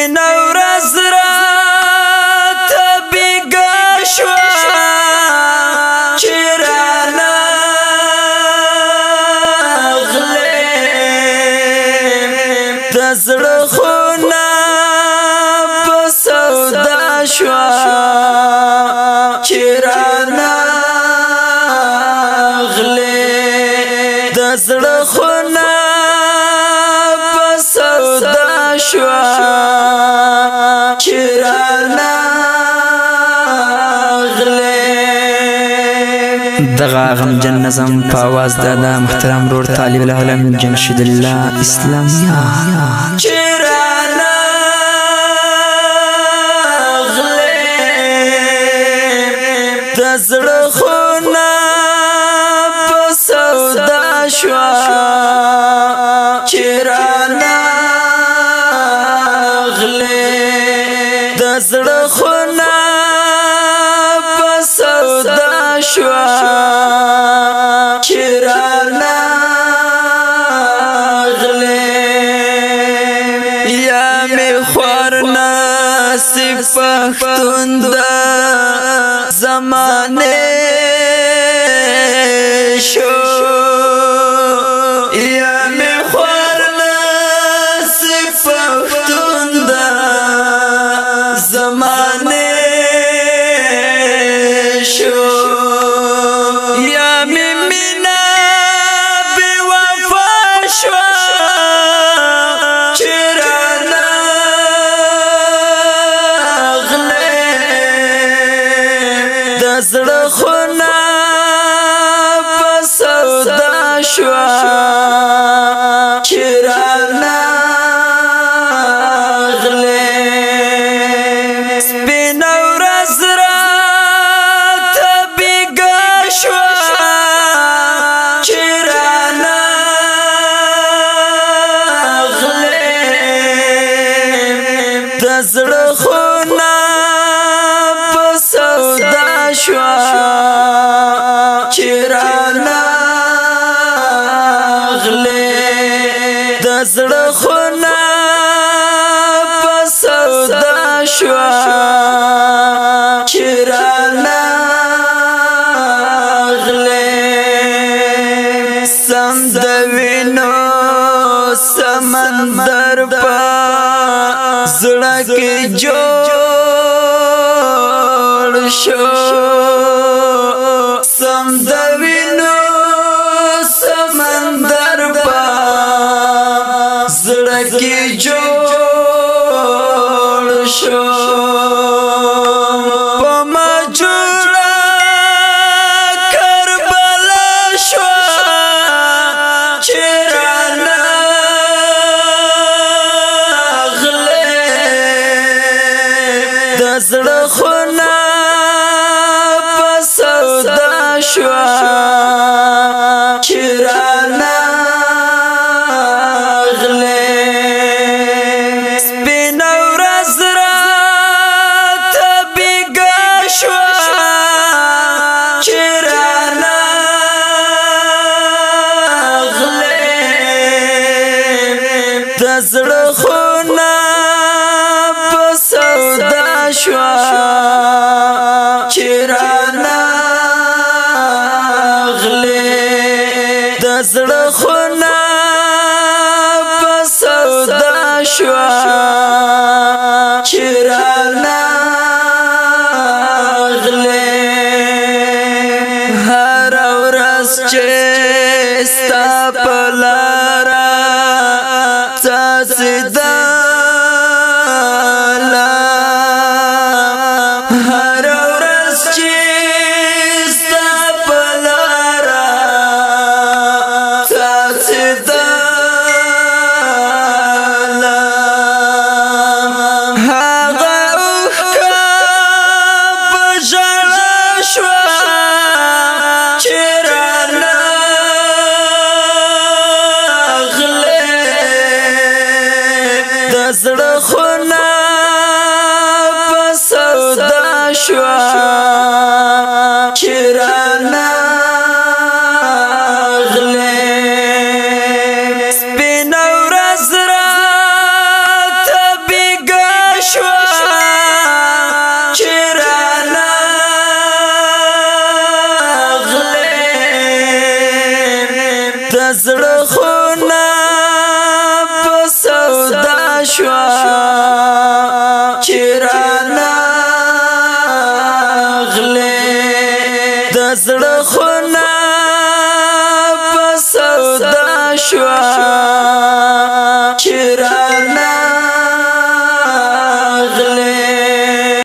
سپین ورځ راته بیګا شوه چې رانغلې د زړه خونه په سودا شوه چې رانغلې د زړه خونه په سودا شوه چې رانغلې. دغه غمجن نظم په आवाज د محترم رور طالب العلم جمشید الله اسلامیه چې رانغلې د زړه خونه په سودا شوه چې رانغلې د زړه خونه په سودا شوه چې رانغلې. یا می خور نصیب پښتون د زمانه شو یا می خور نصیب پښتون د زمانه شو یا می مینا بی وفا شو چې رانغلې د زړه خونه په سودا شوه چې رانغلې. سپین ورځ راته بیګا شوه چې رانغلې د زړه خونه په سودا شوه چې رانغلې د زړه خونه په سودا شوه چې رانغلې. سم د وینو سمندر په زړه کې جوړ شو سم د وینو سمندر په زړه کې جوړ شو په مجوړه کربلا شو چې رانغلې د زړه خونه په سودا شوه چې رانغلې. سپین ورځ راته بیګا شوه چې رانغلې د زړه خونه په سودا شوه چې رانغلې د زړه خونه په سودا شوه چې رانغلې. هر ورځ چې ستا په لاره څاڅېدله هر ورځ چې ستا په لاره څاڅېدله هغه اوښکه په ژړا شوه چې رانغلې د زړه خونه په سودا شوه چې رانغلې. سپین ورځ راته بیګا زړه خونه په سودا شوا چیرانه غلې د زړه خونه په سودا شوا